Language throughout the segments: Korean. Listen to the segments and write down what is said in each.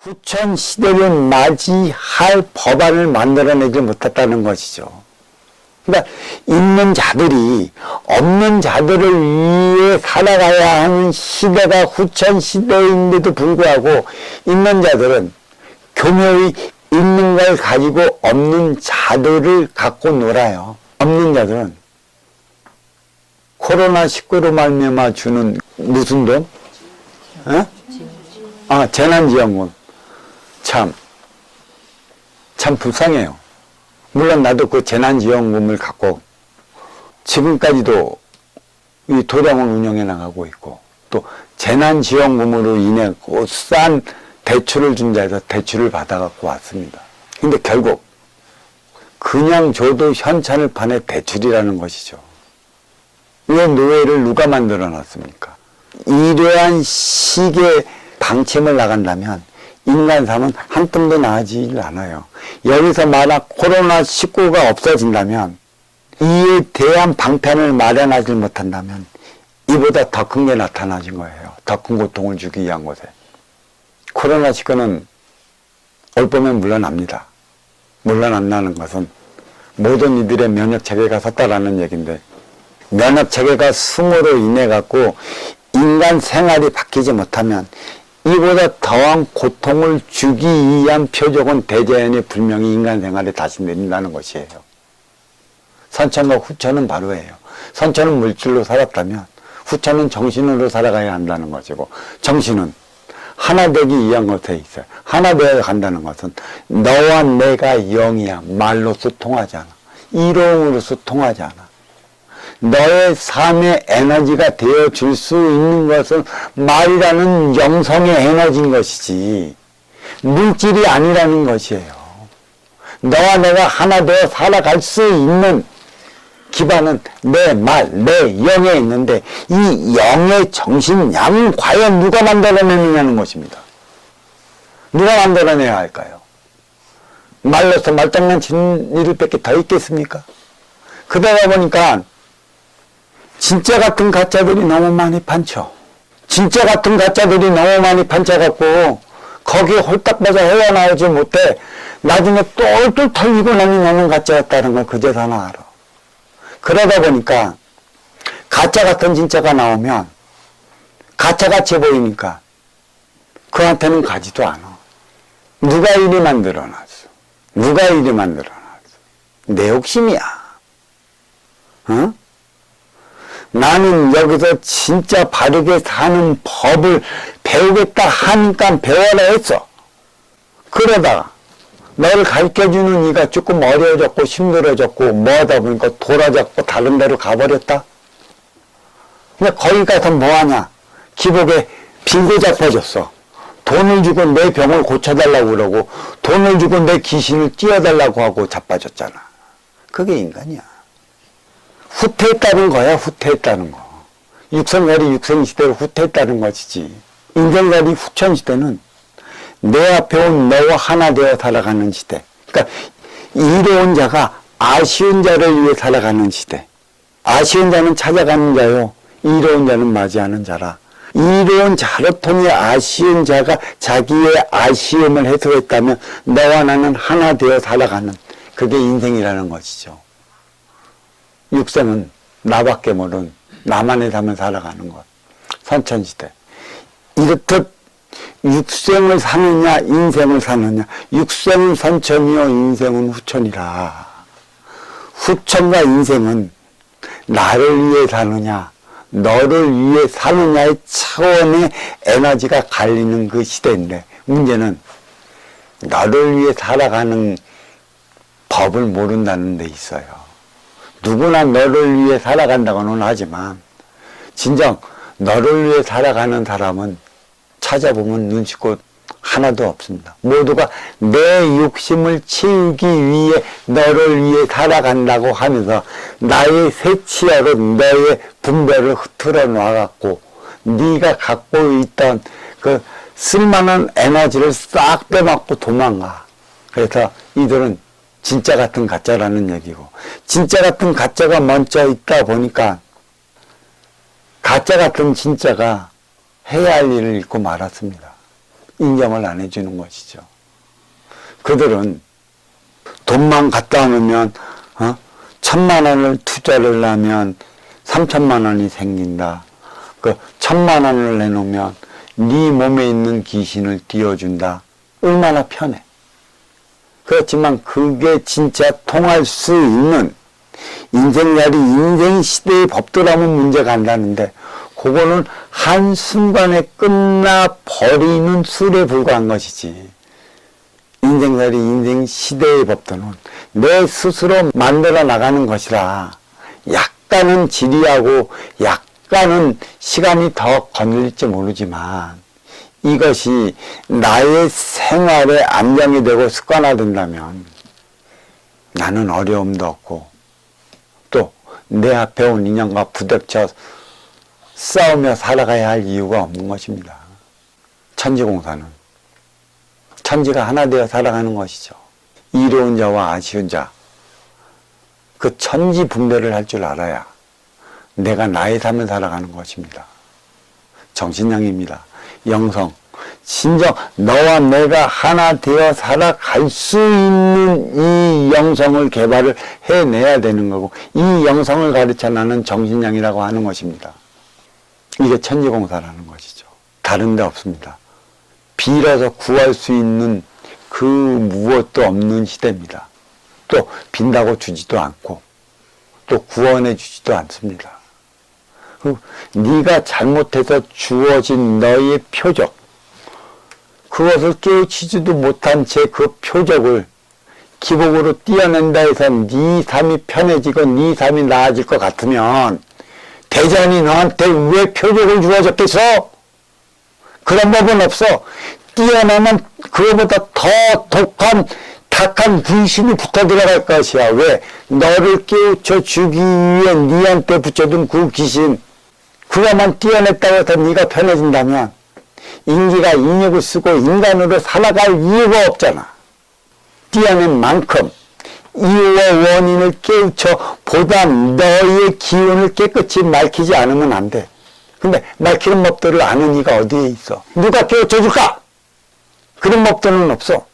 후천 시대를 맞이할 법안을 만들어내지 못했다는 것이죠. 그러니까 있는 자들이 없는 자들을 위해 살아가야 하는 시대가 후천 시대인데도 불구하고 있는 자들은 교묘히 있는 걸 가지고 없는 자들을 갖고 놀아요. 없는 자들은 코로나19로 말미암아 주는 무슨 돈? 재난지원금. 참 불쌍해요. 물론 나도 그 재난지원금을 갖고 지금까지도 이 도량을 운영해 나가고 있고, 또 재난지원금으로 인해 싼 대출을 준 자에서 대출을 받아갖고 왔습니다. 근데 결국 그냥 줘도 현찰을 파내 대출이라는 것이죠. 이 노예를 누가 만들어 놨습니까? 이러한 식의 방침을 나간다면 인간 삶은 한 tum도 나아지질 않아요. 여기서 만약 코로나19가 없어진다면, 이에 대한 방편을 마련하지 못한다면 이보다 더 큰 게 나타나진 거예요. 더 큰 고통을 주기 위한 것에. 코로나19는 올 봄에 물러납니다. 물러난다는 것은 모든 이들의 면역체계가 섰다라는 얘기인데, 면역체계가 숨으로 인해 갖고 인간 생활이 바뀌지 못하면 이보다 더한 고통을 주기 위한 표적은 대자연이 분명히 인간 생활에 다시 내린다는 것이에요. 선천과 후천은 바로예요. 선천은 물질로 살았다면 후천은 정신으로 살아가야 한다는 것이고, 정신은 하나 되기 위한 것에 있어요. 하나 되어 간다는 것은 너와 내가 영이야. 말로 소통하지 않아. 이론으로 소통하지 않아. 너의 삶의 에너지가 되어줄 수 있는 것은 말이라는 영성의 에너지인 것이지 물질이 아니라는 것이에요. 너와 내가 하나 되어 살아갈 수 있는 기반은 내 말, 내 영에 있는데, 이 영의 정신량은 과연 누가 만들어내느냐는 것입니다. 누가 만들어내야 할까요? 말로서 말장난치는 일을 밖에 더 있겠습니까? 그러다 보니까 진짜 같은 가짜들이 너무 많이 판쳐. 진짜 같은 가짜들이 너무 많이 판쳐갖고 거기에 홀딱 빠져 헤어나오지 못해 나중에 똘똘 털리고 나니 너는 가짜였다는 걸 그제서 하나 알아. 그러다 보니까 가짜 같은 진짜가 나오면 가짜같이 보이니까 그한테는 가지도 않아. 누가 이리 만들어놨어? 누가 이리 만들어놨어? 내 욕심이야. 응? 나는 여기서 진짜 바르게 사는 법을 배우겠다 하니까 배워라 했어. 그러다가 너를 가르쳐주는 이가 조금 어려워졌고 힘들어졌고 뭐하다 보니까 돌아졌고 다른 데로 가버렸다. 근데 거기 가서 뭐하냐? 기복에 빙고 잡혀졌어. 돈을 주고 내 병을 고쳐달라고 그러고 돈을 주고 내 귀신을 띄워달라고 하고 자빠졌잖아. 그게 인간이야. 후퇴했다는 거야. 후퇴했다는 거. 육성갈이 육성시대로 후퇴했다는 것이지. 인생갈이 후천시대는 내 앞에 온 너와 하나 되어 살아가는 시대. 그러니까 이로운 자가 아쉬운 자를 위해 살아가는 시대. 아쉬운 자는 찾아가는 자요, 이로운 자는 맞이하는 자라. 이로운 자로 통해 아쉬운 자가 자기의 아쉬움을 해소했다면 너와 나는 하나 되어 살아가는, 그게 인생이라는 것이죠. 육생은 나밖에 모르는 나만의 삶을 살아가는 것. 선천시대. 이렇듯 육생을 사느냐 인생을 사느냐. 육생은 선천이요 인생은 후천이라. 후천과 인생은 나를 위해 사느냐 너를 위해 사느냐의 차원의 에너지가 갈리는 그 시대인데, 문제는 너를 위해 살아가는 법을 모른다는 데 있어요. 누구나 너를 위해 살아간다고는 하지만 진정 너를 위해 살아가는 사람은 찾아보면 눈치껏 하나도 없습니다. 모두가 내 욕심을 채우기 위해 너를 위해 살아간다고 하면서 나의 새치어로 너의 분별을 흐트러 놔갖고 네가 갖고 있던 그 쓸만한 에너지를 싹 빼먹고 도망가. 그래서 이들은 진짜 같은 가짜라는 얘기고, 진짜 같은 가짜가 먼저 있다 보니까 가짜 같은 진짜가 해야 할 일을 잃고 말았습니다. 인정을 안 해주는 것이죠. 그들은 돈만 갖다 놓으면 1,000만 원을 투자를 하면 3,000만 원이 생긴다. 그 1,000만 원을 내놓으면 네 몸에 있는 귀신을 띄워준다. 얼마나 편해. 그렇지만 그게 진짜 통할 수 있는 인생살이 인생시대의 법도라면 문제가 안 나는데 그거는 한순간에 끝나버리는 술에 불과한 것이지. 인생살이 인생시대의 법도는 내 스스로 만들어 나가는 것이라 약간은 지리하고 약간은 시간이 더 걸릴지 모르지만 이것이 나의 생활에 안정이 되고 습관화된다면 나는 어려움도 없고 또 내 앞에 온 인연과 부닥쳐 싸우며 살아가야 할 이유가 없는 것입니다. 천지공사는 천지가 하나 되어 살아가는 것이죠. 이로운 자와 아쉬운 자, 그 천지 분별을 할 줄 알아야 내가 나의 삶을 살아가는 것입니다. 정신량입니다. 영성, 진정 너와 내가 하나 되어 살아갈 수 있는 이 영성을 개발을 해내야 되는 거고 이 영성을 가르쳐 나는 정신량이라고 하는 것입니다. 이게 천지공사라는 것이죠. 다른 데 없습니다. 빌어서 구할 수 있는 그 무엇도 없는 시대입니다. 또 빈다고 주지도 않고 또 구원해 주지도 않습니다. 네가 잘못해서 주어진 너의 표적, 그것을 깨우치지도 못한 채 그 표적을 기복으로 띄어낸다 해서 네 삶이 편해지고 네 삶이 나아질 것 같으면 대전이 너한테 왜 표적을 주어졌겠어? 그런 법은 없어. 띄어내면 그거보다 더 독한 탁한 귀신이 붙어 들어갈 것이야. 왜? 너를 깨우쳐 주기 위해 네한테 붙여둔 그 귀신, 그거만 띄어냈다고 해서 네가 편해진다면 인기가 인력을 쓰고 인간으로 살아갈 이유가 없잖아. 띄어낸 만큼 이유와 원인을 깨우쳐 보다 너의 기운을 깨끗이 맑히지 않으면 안 돼. 근데 맑히는 법들을 아는 이가 어디에 있어? 누가 깨우쳐 줄까? 그런 법들은 없어.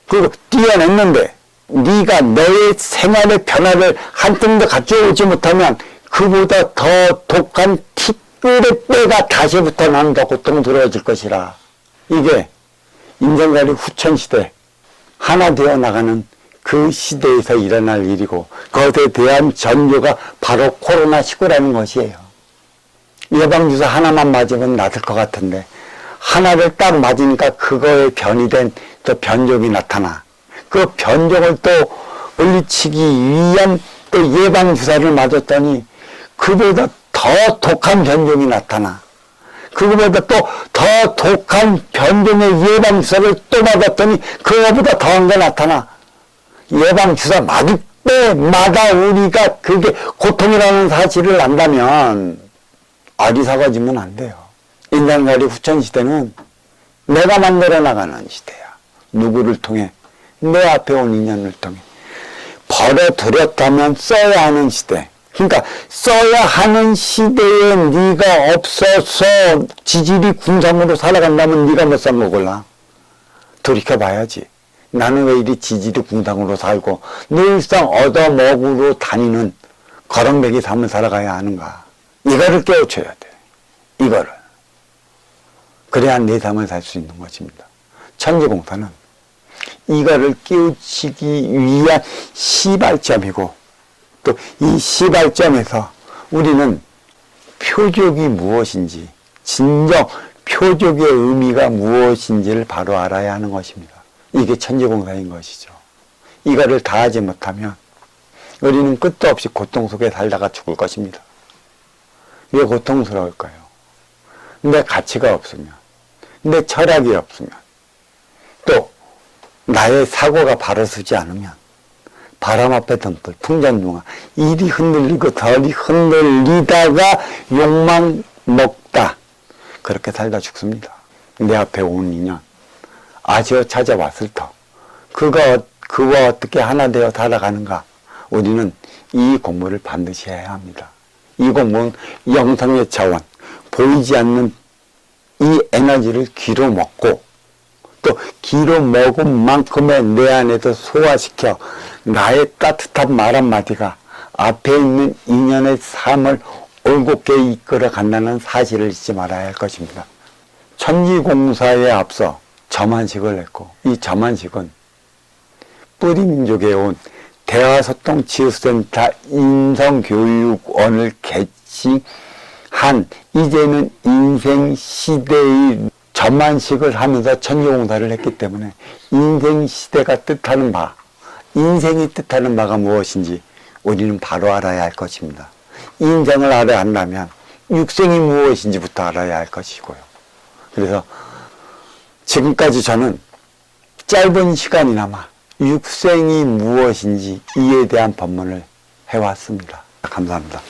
그리고 띄어냈는데 네가 너의 생활의 변화를 한 뜸도 갖춰오지 못하면 그보다 더 독한 티끌의 때가 다시부터 나는 더 고통스러워질 것이라. 이게 인생살이 후천시대 하나 되어 나가는 그 시대에서 일어날 일이고 그것에 대한 전조가 바로 코로나19라는 것이에요. 예방주사 하나만 맞으면 낫을 것 같은데 하나를 딱 맞으니까 그거에 변이된 또 변종이 나타나. 그 변종을 또 물리치기 위한 또 예방주사를 맞았더니 그보다 더 독한 변종이 나타나. 그거보다 또 더 독한 변종의 예방주사를 또 맞았더니 그거보다 더한 게 나타나. 예방주사 맞을 때마다 우리가 그게 고통이라는 사실을 안다면 어리석어지면 안 돼요. 인간살이 후천시대는 내가 만들어 나가는 시대야. 누구를 통해? 내 앞에 온 인연을 통해. 벌어들였다면 써야 하는 시대. 그러니까 써야 하는 시대에 네가 없어서 지질이 궁상으로 살아간다면 네가 못 산 거골라. 돌이켜봐야지. 나는 왜 이리 지질이 궁상으로 살고 늘상 얻어먹으러 다니는 거렁뱅이 삶을 살아가야 하는가. 이거를 깨우쳐야 돼. 이거를. 그래야 내 삶을 살 수 있는 것입니다. 천지공사는 이거를 깨우치기 위한 시발점이고 또 이 시발점에서 우리는 표적이 무엇인지 진정 표적의 의미가 무엇인지를 바로 알아야 하는 것입니다. 이게 천지공사인 것이죠. 이거를 다 하지 못하면 우리는 끝도 없이 고통 속에 살다가 죽을 것입니다. 왜 고통스러울까요? 내 가치가 없으면, 내 철학이 없으면, 또 나의 사고가 바로 서지 않으면 바람 앞에 등불, 풍전중화, 이리 흔들리고 저리 흔들리다가 욕만 먹다. 그렇게 살다 죽습니다. 내 앞에 온 인연, 아쉬워 찾아왔을 터. 그와 어떻게 하나 되어 살아가는가. 우리는 이 공부를 반드시 해야 합니다. 이 공부는 영성의 차원, 보이지 않는 이 에너지를 기로 먹고 또 기로 먹은 만큼의 내 안에서 소화시켜 나의 따뜻한 말 한마디가 앞에 있는 인연의 삶을 올곧게 이끌어 간다는 사실을 잊지 말아야 할 것입니다. 천지공사에 앞서 점안식을 했고 이 점안식은 뿌리민족에 온 대화소통 치유센터 인성교육원을 개칭한 이제는 인생시대의 점안식을 하면서 천지공사를 했기 때문에 인생시대가 뜻하는 바, 인생이 뜻하는 바가 무엇인지 우리는 바로 알아야 할 것입니다. 인생을 알아야 한다면 육생이 무엇인지부터 알아야 할 것이고요. 그래서 지금까지 저는 짧은 시간이나마 육생이 무엇인지 이에 대한 법문을 해왔습니다. 감사합니다.